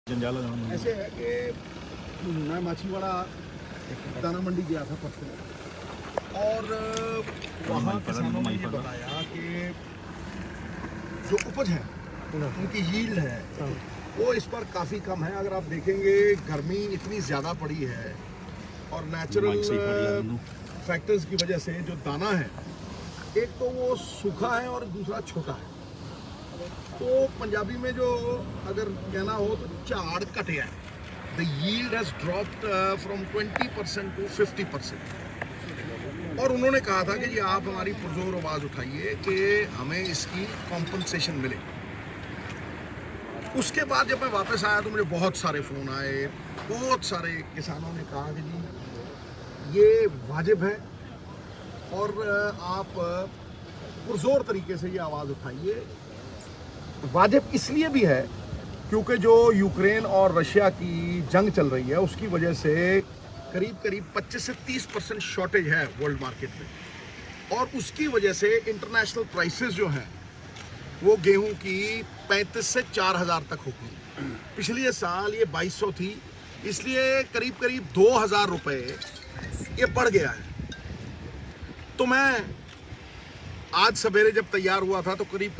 ऐसे है कि मैं माछीवाड़ा दाना मंडी गया था परसों और वहाँ किसानों ने ये बताया कि जो उपज है उनकी यील्ड है वो इस पर काफ़ी कम है। अगर आप देखेंगे गर्मी इतनी ज़्यादा पड़ी है और नेचुरल फैक्टर्स की वजह से जो दाना है एक तो वो सूखा है और दूसरा छोटा है। तो पंजाबी में जो अगर कहना हो तो झाड़ कटिया है। The yield has dropped from 20% to 50%। और उन्होंने कहा था कि जी आप हमारी पुरजोर आवाज़ उठाइए कि हमें इसकी कॉम्पनसेशन मिले। उसके बाद जब मैं वापस आया तो मुझे बहुत सारे फ़ोन आए, बहुत सारे किसानों ने कहा कि जी ये वाजिब है और आप पुरजोर तरीके से ये आवाज़ उठाइए। वाजिब इसलिए भी है क्योंकि जो यूक्रेन और रशिया की जंग चल रही है उसकी वजह से करीब 25 से 30% शॉर्टेज है वर्ल्ड मार्केट में और उसकी वजह से इंटरनेशनल प्राइसेस जो हैं वो गेहूं की 35 से 4000 तक होगी। पिछले साल ये 2200 थी, इसलिए करीब 2000 रुपये ये बढ़ गया है। तो मैं आज सवेरे जब तैयार हुआ था तो करीब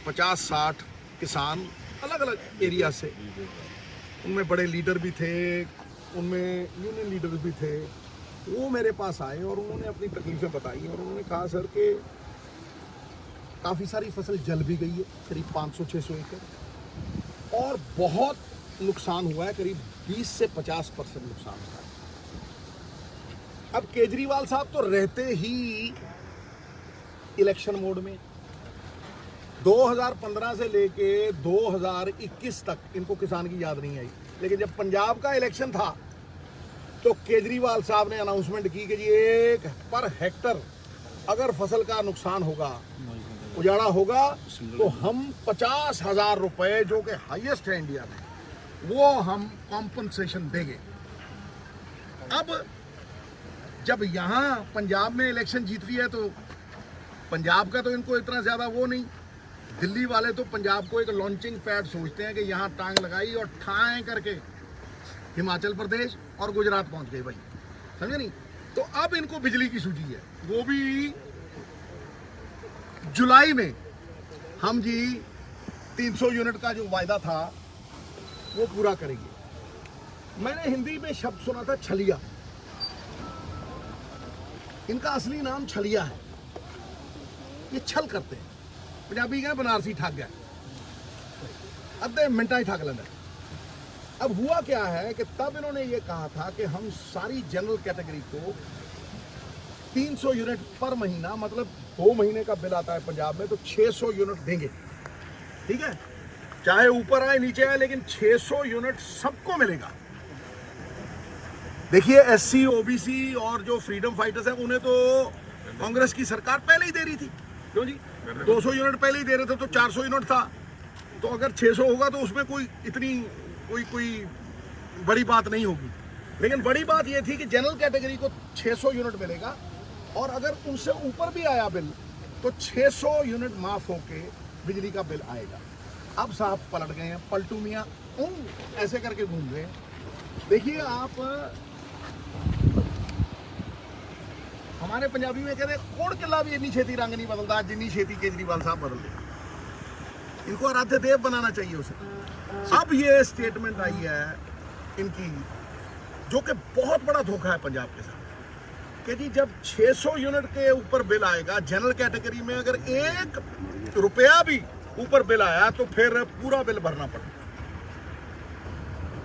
50-60 किसान अलग अलग एरिया से, उनमें बड़े लीडर भी थे, उनमें यूनियन लीडर्स भी थे, वो मेरे पास आए और उन्होंने अपनी तकलीफें बताई और उन्होंने कहा सर कि काफ़ी सारी फसल जल भी गई है, करीब 500-600 एकड़, और बहुत नुकसान हुआ है, करीब 20 से 50% नुकसान हुआ है। अब केजरीवाल साहब तो रहते ही इलेक्शन मोड में 2015 से लेके 2021 तक इनको किसान की याद नहीं आई, लेकिन जब पंजाब का इलेक्शन था तो केजरीवाल साहब ने अनाउंसमेंट की कि जी एक पर हेक्टर अगर फसल का नुकसान होगा, उजाड़ा होगा, तो हम 50,000 रुपए जो कि हाईएस्ट है इंडिया में वो हम कॉम्पनसेशन देंगे। अब जब यहाँ पंजाब में इलेक्शन जीत रही है तो पंजाब का तो इनको इतना ज़्यादा वो नहीं, दिल्ली वाले तो पंजाब को एक लॉन्चिंग पैड सोचते हैं कि यहाँ टांग लगाई और ठाएं करके हिमाचल प्रदेश और गुजरात पहुँच गए भाई, समझे नहीं। तो अब इनको बिजली की सूझी है, वो भी जुलाई में हम जी 300 यूनिट का जो वायदा था वो पूरा करेंगे। मैंने हिंदी में शब्द सुना था छलिया, इनका असली नाम छलिया है, ये छल करते हैं। पंजाबी कहते बनारसी ठग गया, अद्धे मिनटा ही ठग लेना। अब हुआ क्या है कि तब इन्होंने ये कहा था कि हम सारी जनरल कैटेगरी को 300 यूनिट पर महीना, मतलब 2 महीने का बिल आता है पंजाब में तो 600 यूनिट देंगे, ठीक है, चाहे ऊपर आए नीचे आए, लेकिन 600 यूनिट सबको मिलेगा। देखिए SC OBC और जो फ्रीडम फाइटर्स हैं उन्हें तो कांग्रेस की सरकार पहले ही दे रही थी, क्यों जी 200 यूनिट पहले ही दे रहे थे, तो 400 यूनिट था, तो अगर 600 होगा तो उसमें कोई इतनी कोई बड़ी बात नहीं होगी। लेकिन बड़ी बात यह थी कि जनरल कैटेगरी को 600 यूनिट मिलेगा और अगर उनसे ऊपर भी आया बिल तो 600 यूनिट माफ होके बिजली का बिल आएगा। अब साहब पलट गए हैं, पलटू मियाँ ऐसे करके घूम गए। देखिए आप, हमारे पंजाबी में कहते हैं कोड़ किला भी इतनी छेती रंग नहीं बदलता जितनी छेती केजरीवाल साहब बदल दे। इनको आराध्य देव बनाना चाहिए उसे। अब ये स्टेटमेंट आई है इनकी जो कि बहुत बड़ा धोखा है पंजाब के साथ कि जी जब 600 यूनिट के ऊपर बिल आएगा जनरल कैटेगरी में, अगर 1 रुपया भी ऊपर बिल आया तो फिर पूरा बिल भरना पड़ेगा।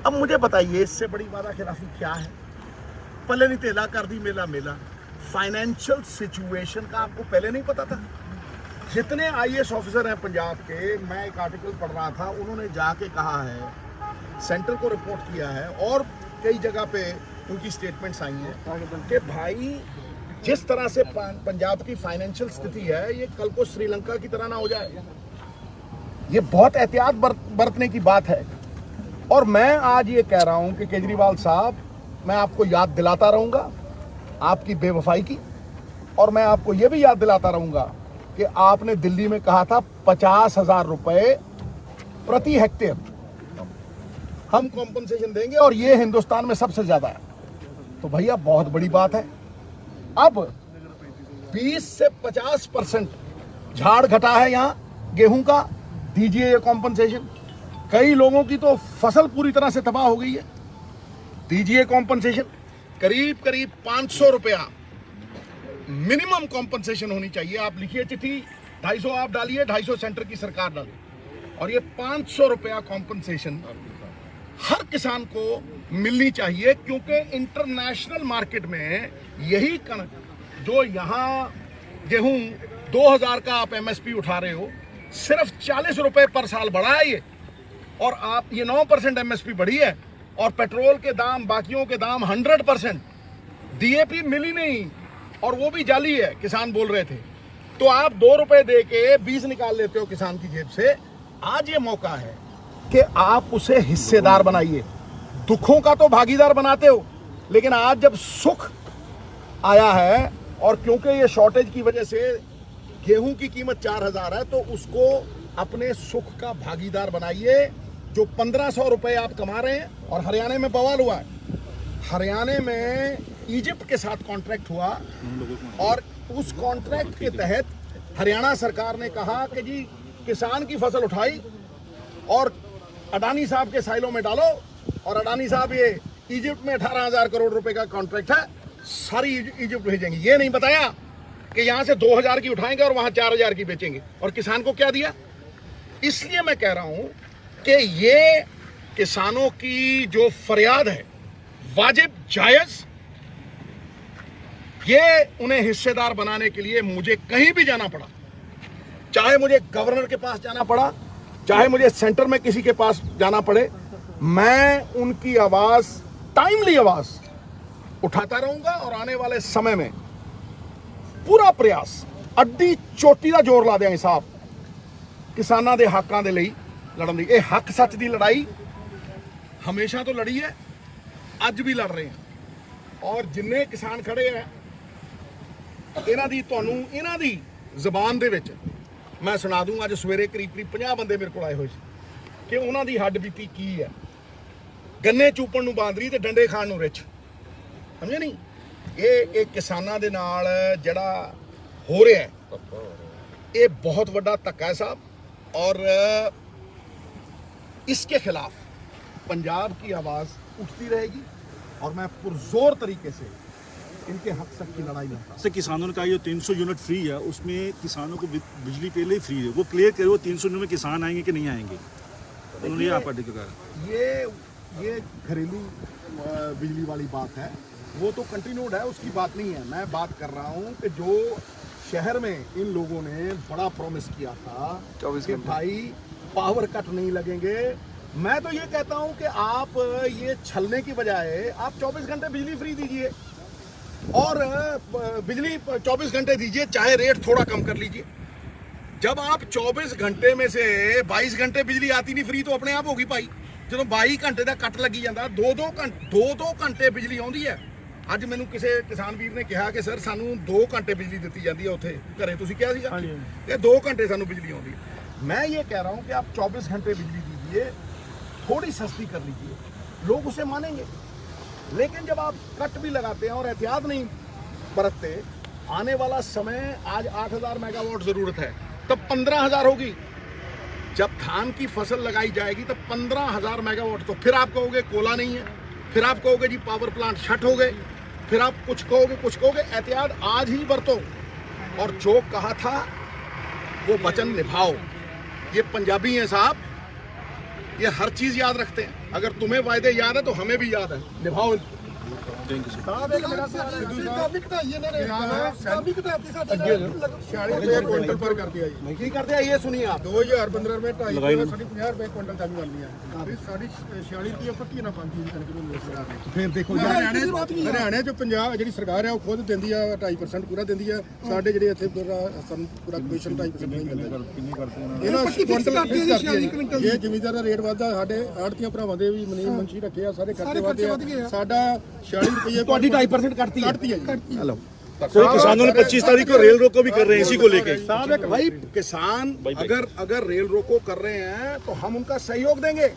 अब मुझे बताइए इससे बड़ी वादा खिलाफी क्या है? पहले नहीं तेला कर दी मेला मेला। फाइनेंशियल सिचुएशन का आपको पहले नहीं पता था? जितने IAS ऑफिसर हैं पंजाब के, मैं एक आर्टिकल पढ़ रहा था, उन्होंने जाके कहा है, सेंटर को रिपोर्ट किया है और कई जगह पे उनकी स्टेटमेंट्स आई हैं कि भाई जिस तरह से पंजाब की फाइनेंशियल स्थिति है ये कल को श्रीलंका की तरह ना हो जाए। ये बहुत एहतियात बरतने की बात है। और मैं आज ये कह रहा हूं कि केजरीवाल साहब, मैं आपको याद दिलाता रहूंगा आपकी बेवफाई की, और मैं आपको ये भी याद दिलाता रहूंगा कि आपने दिल्ली में कहा था 50,000 रुपए प्रति हेक्टेयर, हम कॉम्पनसेशन देंगे और ये हिंदुस्तान में सबसे ज्यादा है। तो भैया बहुत बड़ी बात है। अब 20 से 50% झाड़ घटा है यहाँ गेहूं का, दीजिए ये कॉम्पनसेशन। कई लोगों की तो फसल पूरी तरह से तबाह हो गई है, दीजिए कॉम्पनसेशन। करीब करीब 500 रुपया मिनिमम कॉम्पनसेशन होनी चाहिए। आप लिखिए चिट्ठी, 250 आप डालिए, 250 सेंटर की सरकार डालिए, और ये 500 रुपया कॉम्पनसेशन हर किसान को मिलनी चाहिए। क्योंकि इंटरनेशनल मार्केट में यही जो यहाँ गेहूं 2000 का आप एमएसपी उठा रहे हो, सिर्फ 40 रुपए पर साल बढ़ा है ये, और आप ये 9% एमएसपी बढ़ी है, और पेट्रोल के दाम, बाकियों के दाम 100%। डीएपी मिली नहीं, और वो भी जाली है, किसान बोल रहे थे। तो आप 2 रुपए दे के 20 निकाल लेते हो किसान की जेब से। आज ये मौका है कि आप उसे हिस्सेदार बनाइए। दुखों का तो भागीदार बनाते हो, लेकिन आज जब सुख आया है, और क्योंकि ये शॉर्टेज की वजह से गेहूं की कीमत 4000 है, तो उसको अपने सुख का भागीदार बनाइए। जो 1500 रुपए आप कमा रहे हैं, और हरियाणा में बवाल हुआ है, हरियाणा में इजिप्ट के साथ कॉन्ट्रैक्ट हुआ, और उस कॉन्ट्रैक्ट के तहत हरियाणा सरकार ने कहा कि जी किसान की फसल उठाई और अडानी साहब के साइलों में डालो, और अडानी साहब ये इजिप्ट में 18,000 करोड़ रुपए का कॉन्ट्रैक्ट है, सारी इजिप्ट भेजेंगे। ये नहीं बताया कि यहां से 2000 की उठाएंगे और वहां 4000 की बेचेंगे, और किसान को क्या दिया। इसलिए मैं कह रहा हूं कि ये किसानों की जो फरियाद है वाजिब, जायज, ये उन्हें हिस्सेदार बनाने के लिए मुझे कहीं भी जाना पड़ा, चाहे मुझे गवर्नर के पास जाना पड़ा, चाहे मुझे सेंटर में किसी के पास जाना पड़े, मैं उनकी आवाज, टाइमली आवाज उठाता रहूंगा। और आने वाले समय में पूरा प्रयास, अड्डी चोटी का जोर ला देंगे साहब, किसानां दे हकों के लिए लड़न दी। यह हक सच की लड़ाई हमेशा तो लड़ी है, अज भी लड़ रहे हैं। और जिन्ने किसान खड़े हैं, इन्हां दी तुहानूं इन्हां दी ਜ਼ਬਾਨ ਦੇ ਵਿੱਚ मैं सुना दूंगा। जो सवेरे करीब 50 बंदे मेरे को आए हुए कि उन्हां दी हड्ड बीती की है। गन्ने चूपण नूं बांदरी ते डंडे खाण नूं रिछ, समझे नहीं। ये किसानां दे नाल जिहड़ा हो रहा है, ये बहुत वड्डा धक्का है साहब। और इसके खिलाफ पंजाब की आवाज़ उठती रहेगी, और मैं पुरजोर तरीके से इनके हक तक की लड़ाई लड़ता। सर, किसानों ने कहा ये 300 यूनिट फ्री है, उसमें किसानों को बिजली पहले ही फ्री है, वो क्लियर करो 300 यूनिट में किसान आएंगे कि नहीं आएंगे। उन्होंने आप पार्टी को कहा ये घरेलू बिजली वाली बात है, वो तो कंटिन्यूड है, उसकी बात नहीं है। मैं बात कर रहा हूँ कि जो शहर में इन लोगों ने बड़ा प्रॉमिस किया था कि भाई पावर कट नहीं लगेंगे। मैं तो ये कहता हूँ कि आप ये छलने की बजाय आप 24 घंटे बिजली फ्री दीजिए, और बिजली 24 घंटे दीजिए, चाहे रेट थोड़ा कम कर लीजिए। जब आप 24 घंटे में से 22 घंटे बिजली आती नहीं फ्री, तो अपने आप होगी भाई। जो 22 घंटे का कट लगी जाता, 2-2 घंटे बिजली आती है। अज मैनू किसी किसान वीर ने कहा कि सर सानू 2 घंटे बिजली दी जाती है, उत्थे घरे तुसीं क्या सीगा कि 2 घंटे सानू बिजली आती है। मैं ये कह रहा हूँ कि आप 24 घंटे बिजली दीजिए, थोड़ी सस्ती कर लीजिए, लोग उसे मानेंगे। लेकिन जब आप कट भी लगाते हैं और एहतियात नहीं बरतते, आने वाला समय, आज 8000 मेगावाट जरूरत है, तब 15000 होगी। जब धान की फसल लगाई जाएगी तब 15000 मेगावाट। तो फिर आप कहोगे कोला नहीं है, फिर आप कहोगे जी पावर प्लांट शट हो गए, फिर आप कुछ कहोगे। एहतियात आज ही बरतो, और जो कहा था वो वचन निभाओ। ये पंजाबी हैं साहब, ये हर चीज याद रखते हैं। अगर तुम्हें वायदे याद है तो हमें भी याद है, निभाओ। थैंक यू साहब एक मेरा सवाल है, क्विंटल पर कर दिया जी, की कर दिया ये सुनिए आप। 2015 में 250 रुपए क्विंटल चालू कर लिया, 46 रुपये पक्की ना पाती है। फिर देखो हरियाणा जो पंजाब जी सरकार है वो खुद देती है 2.5% पूरा देती है। साढ़े ਜਿਹੜੇ ਇੱਥੇ पूरा कमीशन 2.5% नहीं मिलਦਾ। ਇਹਨਾਂ ਕੁਇੰਟਲ ਇਹ ਜ਼ਿਮੀਂਦਾਰ ਦਾ ਰੇਟ ਵਧਦਾ, ਸਾਡੇ ਆੜਤੀਆਂ ਭਰਾਵਾਂ ਦੇ ਵੀ ਮਨਸ਼ੀ ਰੱਖੇ ਆ, ਸਾਰੇ ਖਰਚੇ ਵਧੇ ਆ। ਸਾਡਾ 46 रुपये 2.5% कटती है जी। हेलो सर, किसानों ने 25 तारीख को रेल रोको भी कर रहे हैं इसी को लेके। भाई किसान अगर रेल रोको कर रहे हैं तो हम उनका सहयोग देंगे।